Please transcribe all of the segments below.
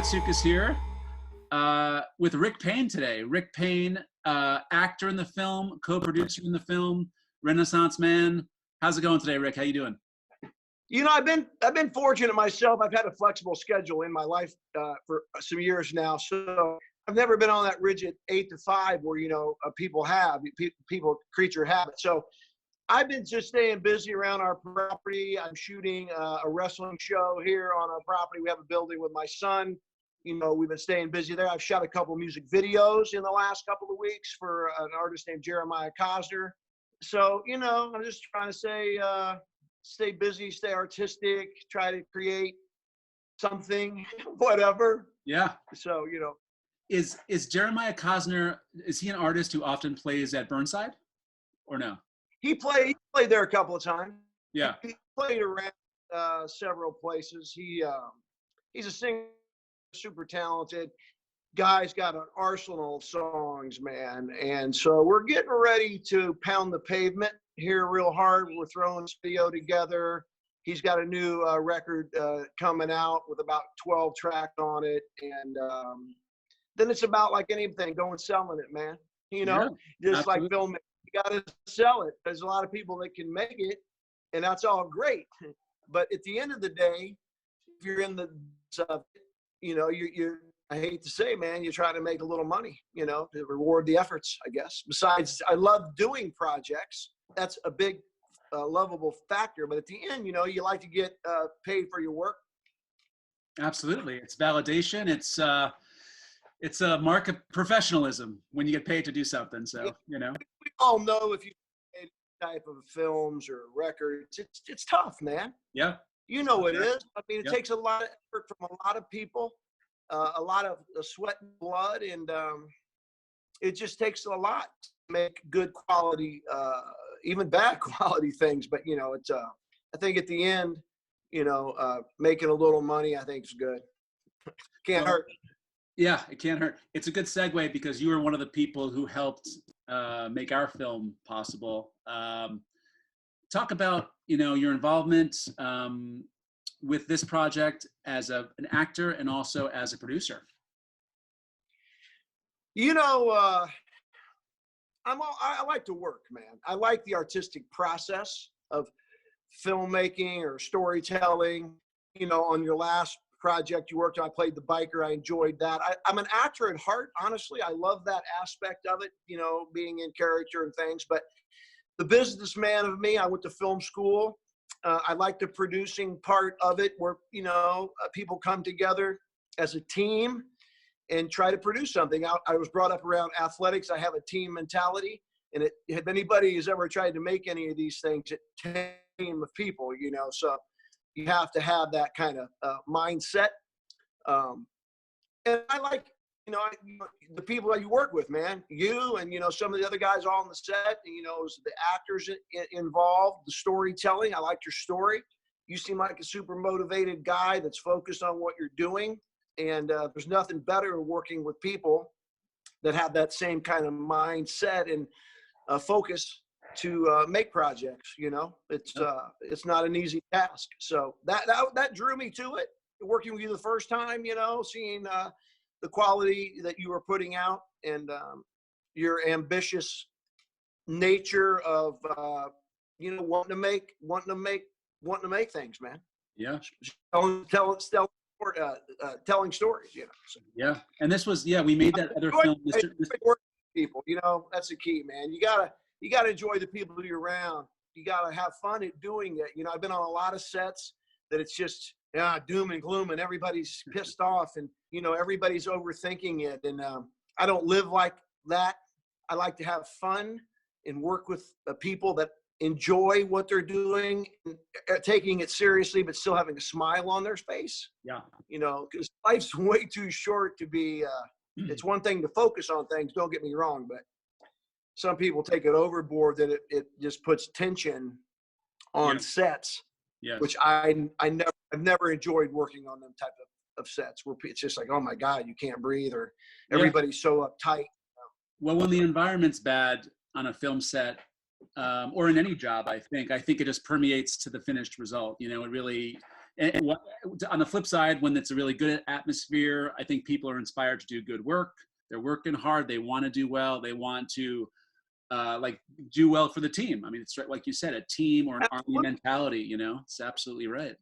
Matsoukas here with Rick Payne today. Rick Payne, actor in the film, co-producer in the film, Renaissance man. How's it going today, Rick? How you doing? You know, I've been fortunate myself. I've had a flexible schedule in my life for some years now, so I've never been on that rigid 8 to 5 where people creature habit. So I've been just staying busy around our property. I'm shooting a wrestling show here on our property. We have a building with my son. You know, we've been staying busy there. I've shot a couple music videos in the last couple of weeks for an artist named Jeremiah Cosner. So, you know, I'm just trying to say, stay busy, stay artistic, try to create something, whatever. Yeah. So, you know. Is Jeremiah Cosner, is he an artist who often plays at Burnside or no? He played there a couple of times. Yeah. He played around several places. He's a singer, super talented. Guy's got an arsenal of songs, man. And so we're getting ready to pound the pavement here real hard. We're throwing studio together. He's got a new record coming out with about 12 tracks on it. And then it's about like anything, going selling it, man. You know, yeah, just absolutely. like filming. You got to sell it. There's a lot of people that can make it, and that's all great. But at the end of the day, if you're in the you know, I hate to say, man, you're trying to make a little money, you know, to reward the efforts, I guess. Besides, I love doing projects. That's a big lovable factor. But at the end, you know, you like to get paid for your work. Absolutely. It's validation. It's a mark of professionalism when you get paid to do something. So, you know. We all know if you make type of films or records, it's tough, man. Yeah. You know it is. I mean, it takes a lot of effort from a lot of people, a lot of sweat and blood, and it just takes a lot to make good quality, even bad quality things. But, you know, it's I think at the end, you know, making a little money, I think is good. Can't hurt. Yeah, it can't hurt. It's a good segue because you were one of the people who helped make our film possible. Talk about, you know, your involvement with this project as an actor and also as a producer. You know, I like to work, man. I like the artistic process of filmmaking or storytelling. You know, on your last project you worked on, I played the biker. I enjoyed that. I'm an actor at heart, honestly. I love that aspect of it, you know, being in character and things. But the businessman of me, I went to film school. I like the producing part of it where, you know, people come together as a team and try to produce something. I was brought up around athletics. I have a team mentality. And if anybody has ever tried to make any of these things, it's a team of people, you know, so you have to have that kind of mindset. And I like, you know, the people that you work with, man, you and, you know, some of the other guys all on the set, you know, the actors involved, the storytelling. I liked your story. You seem like a super motivated guy that's focused on what you're doing. And there's nothing better than working with people that have that same kind of mindset and focus to make projects. You know, it's not an easy task. So that drew me to it. Working with you the first time, you know, seeing the quality that you were putting out and your ambitious nature of you know, wanting to make things, man. Yeah. Telling stories, you know. So. Yeah, and this was we made that other film. People, you know, that's the key, man. You gotta enjoy the people you're around. You gotta have fun at doing it. You know, I've been on a lot of sets that it's just doom and gloom, and everybody's pissed off, and you know, everybody's overthinking it. And I don't live like that. I like to have fun and work with people that enjoy what they're doing, taking it seriously, but still having a smile on their face. Yeah. You know, because life's way too short to be, it's one thing to focus on things, don't get me wrong, but some people take it overboard that it just puts tension on sets, which I've never enjoyed working on them type of sets where it's just like, oh my God, you can't breathe, or everybody's so uptight. Well, when the environment's bad on a film set, or in any job, I think it just permeates to the finished result. You know, it really, And on the flip side, when it's a really good atmosphere, I think people are inspired to do good work. They're working hard. They want to do well. They want to like do well for the team. I mean, it's like you said, a team or an army mentality. You know, it's absolutely right.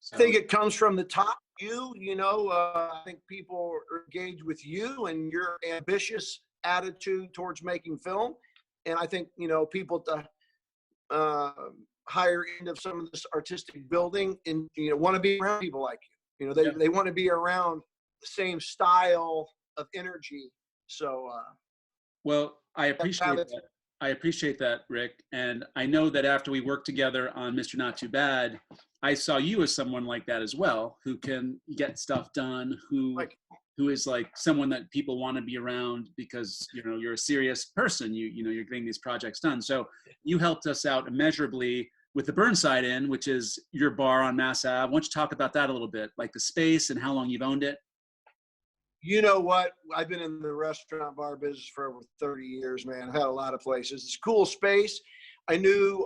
So, I think it comes from the top. I think people are engaged with you and your ambitious attitude towards making film. And I think, people at the higher end of some of this artistic building and, want to be around people like you. They want to be around the same style of energy. So, well, I appreciate that. I appreciate that, Rick. And I know that after we worked together on Mr. Not Too Bad, I saw you as someone like that as well, who can get stuff done, who is like someone that people want to be around because, you're a serious person. You're getting these projects done. So you helped us out immeasurably with the Burnside Inn, which is your bar on Mass Ave. Why don't you talk about that a little bit, like the space and how long you've owned it? You know what? I've been in the restaurant bar business for over 30 years, man. I've had a lot of places. It's a cool space. I knew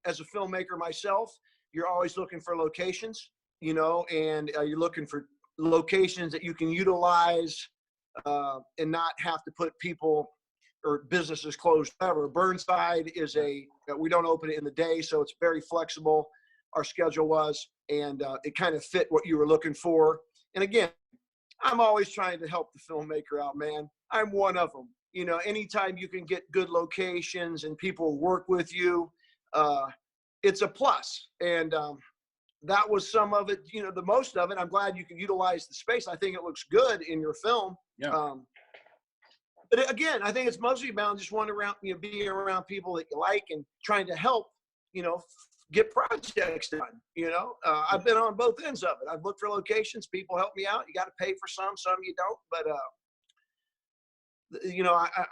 as a filmmaker myself, you're always looking for locations, and you're looking for locations that you can utilize and not have to put people or businesses closed ever. Burnside is we don't open it in the day, so it's very flexible. Our schedule was, and it kind of fit what you were looking for. And again, I'm always trying to help the filmmaker out, man. I'm one of them. Anytime you can get good locations and people work with you, it's a plus. And that was some of it, the most of it. I'm glad you can utilize the space. I think it looks good in your film. Yeah. But again, I think it's mostly about just wanting around, being around people that you like and trying to help, get projects done. I've been on both ends of it. I've looked for locations. People help me out. You got to pay for some you don't. But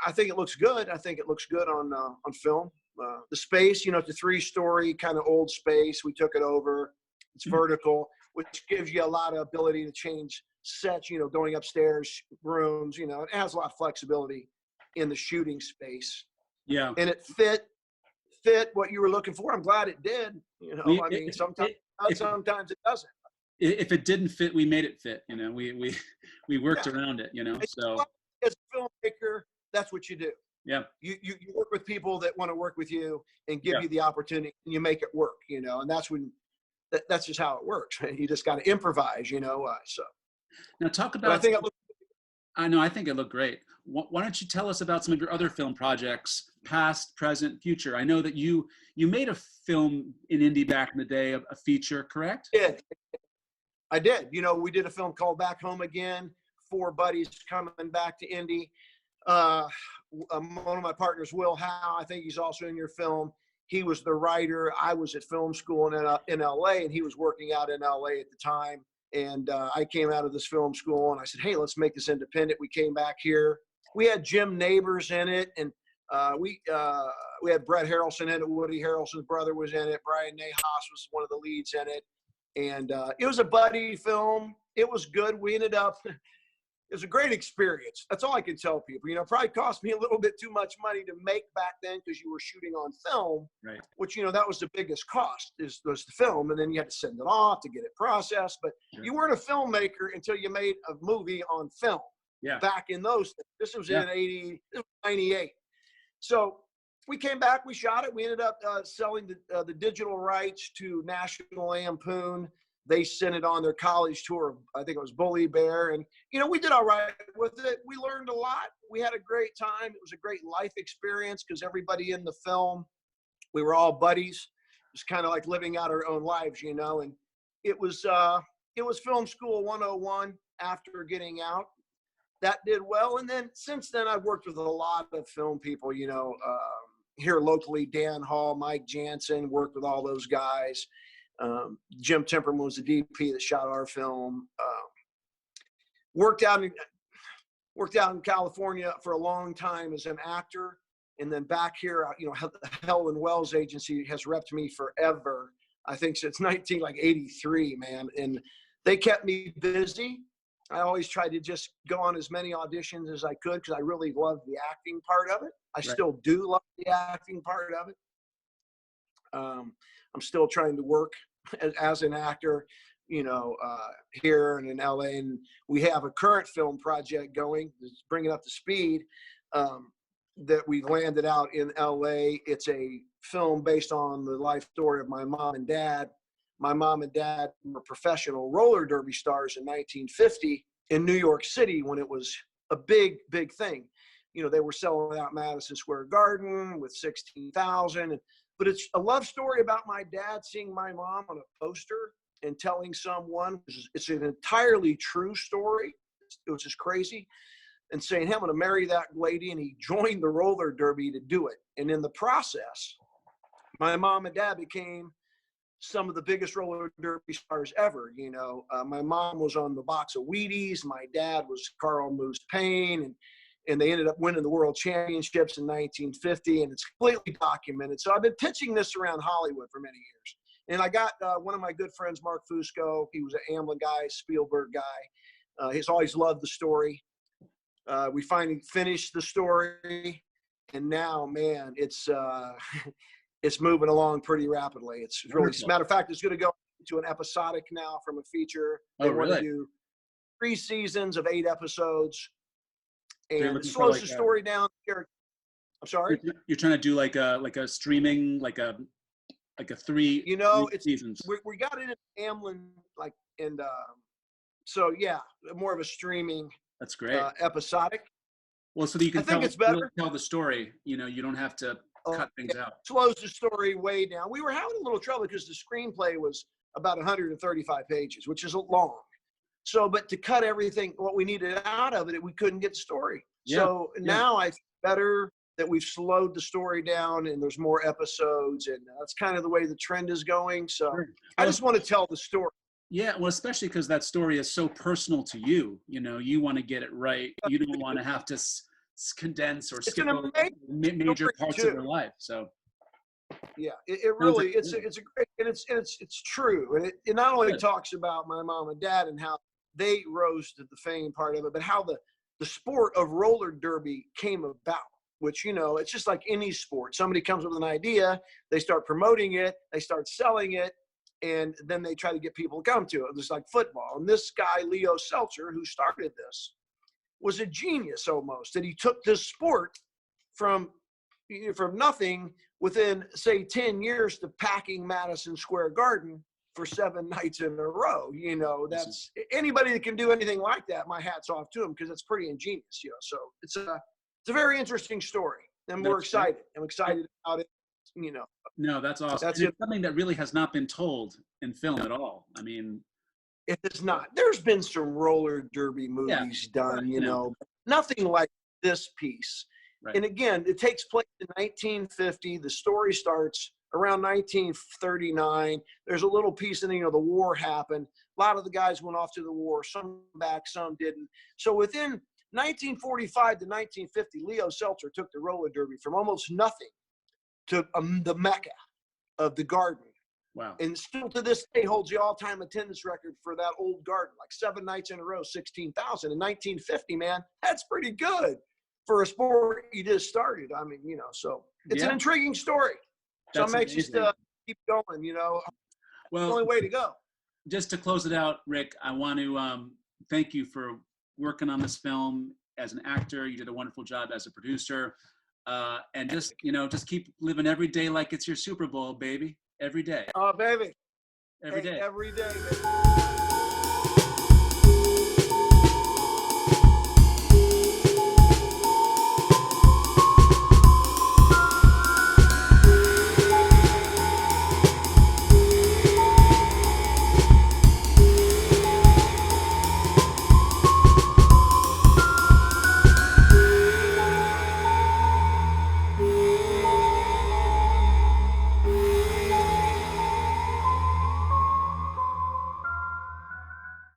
I think it looks good. I think it looks good on film. The space, it's a 3-story kind of old space. We took it over. It's vertical, which gives you a lot of ability to change sets. Going upstairs, rooms. It has a lot of flexibility in the shooting space. Yeah, and it fit what you were looking for. I'm glad it did. Sometimes it doesn't. If it didn't fit, we made it fit. We worked around it. So as a filmmaker, that's what you do. Yeah. You work with people that want to work with you and give you the opportunity, and you make it work. And that's just how it works. You just got to improvise. So now talk about. I think it looked great. Why don't you tell us about some of your other film projects, past, present, future? I know that you made a film in Indy back in the day, a feature, correct? Yeah, I did. We did a film called Back Home Again. 4 buddies coming back to Indy. One of my partners, Will Howe, I think he's also in your film. He was the writer. I was at film school in LA, and he was working out in LA at the time. And I came out of this film school, and I said, hey, let's make this independent. We came back here. We had Jim Neighbors in it, and we had Brett Harrelson in it. Woody Harrelson's brother was in it. Brian Nahas was one of the leads in it. And it was a buddy film. It was good. We ended up – it was a great experience. That's all I can tell people. It probably cost me a little bit too much money to make back then because you were shooting on film, right? Which, that was the biggest cost was the film. And then you had to send it off to get it processed. But you weren't a filmmaker until you made a movie on film. Yeah. Back in those days. This was in 98. So we came back, we shot it. We ended up selling the digital rights to National Lampoon. They sent it on their college tour. I think it was Bully Bear. And, we did all right with it. We learned a lot. We had a great time. It was a great life experience because everybody in the film, we were all buddies. It was kind of like living out our own lives, and it was film school 101 after getting out. That did well. And then since then, I've worked with a lot of film people, here locally, Dan Hall, Mike Jansen, worked with all those guys. Jim Temperman was the DP that shot our film. Worked out in California for a long time as an actor, and then back here, Helen Wells Agency has repped me forever. I think since 1983, man, and they kept me busy. I always tried to just go on as many auditions as I could because I really loved the acting part of it. I still do love the acting part of it. I'm still trying to work as an actor, here and in LA. And we have a current film project going, that's bringing up to speed, that we landed out in LA. It's a film based on the life story of my mom and dad. My mom and dad were professional roller derby stars in 1950 in New York City when it was a big, big thing. They were selling out Madison Square Garden with 16,000. But it's a love story about my dad seeing my mom on a poster and telling someone, it's an entirely true story, which is crazy, and saying, hey, I'm going to marry that lady. And he joined the roller derby to do it. And in the process, my mom and dad became some of the biggest roller derby stars ever. My mom was on the box of Wheaties. My dad was Carl Moose Payne, and they ended up winning the world championships in 1950, and it's completely documented. So I've been pitching this around Hollywood for many years. And I got one of my good friends, Mark Fusco. He was an Amblin guy, Spielberg guy. He's always loved the story. We finally finished the story, and now, man, it's it's moving along pretty rapidly. It's really, as a matter of fact, it's going to go to an episodic now from a feature. They want to do 3 seasons of 8 episodes, and it slows the story down. I'm sorry. You're trying to do like a streaming, like a 3 it's seasons. We got it in Amblin, so yeah, more of a streaming. That's great. Episodic. Well, so that you can it's better. Tell the story. You don't have to cut things out. Slows the story way down. We were having a little trouble because the screenplay was about 135 pages, which is long. So, but to cut everything, what we needed out of it, we couldn't get the story. Yeah. So now I think better that we've slowed the story down and there's more episodes, and that's kind of the way the trend is going. So sure. I just want to tell the story. Yeah, well, especially because that story is so personal to you. You want to get it right. You don't want to have to condense or skip over major parts of your life. So yeah, it really it's a great, and it's true, and it not only talks about my mom and dad and how they rose to the fame part of it, but how the sport of roller derby came about. Which, it's just like any sport. Somebody comes up with an idea, they start promoting it, they start selling it, and then they try to get people to come to it. It's like football. And this guy, Leo Seltzer, who started this, was a genius almost. That he took this sport from nothing within, say, 10 years to packing Madison Square Garden for 7 nights in a row. That's anybody that can do anything like that, my hat's off to him, because it's pretty ingenious. So it's a very interesting story, and we're excited. I'm excited about it. No, that's awesome. It's something that really has not been told in film at all. I mean, it is not. There's been some roller derby movies done, nothing like this piece. Right. And again, it takes place in 1950. The story starts around 1939. There's a little piece in the war happened. A lot of the guys went off to the war. Some back, some didn't. So within 1945 to 1950, Leo Seltzer took the roller derby from almost nothing to the mecca of the Garden. Wow. And still to this day holds the all-time attendance record for that old Garden, like 7 nights in a row, 16,000. In 1950, man, that's pretty good for a sport you just started. I mean, so it's an intriguing story. So it makes you keep going, Well, the only way to go. Just to close it out, Rick, I want to thank you for working on this film as an actor. You did a wonderful job as a producer. And just keep living every day like it's your Super Bowl, baby. Every day. Oh, baby. Every day. Every day, baby.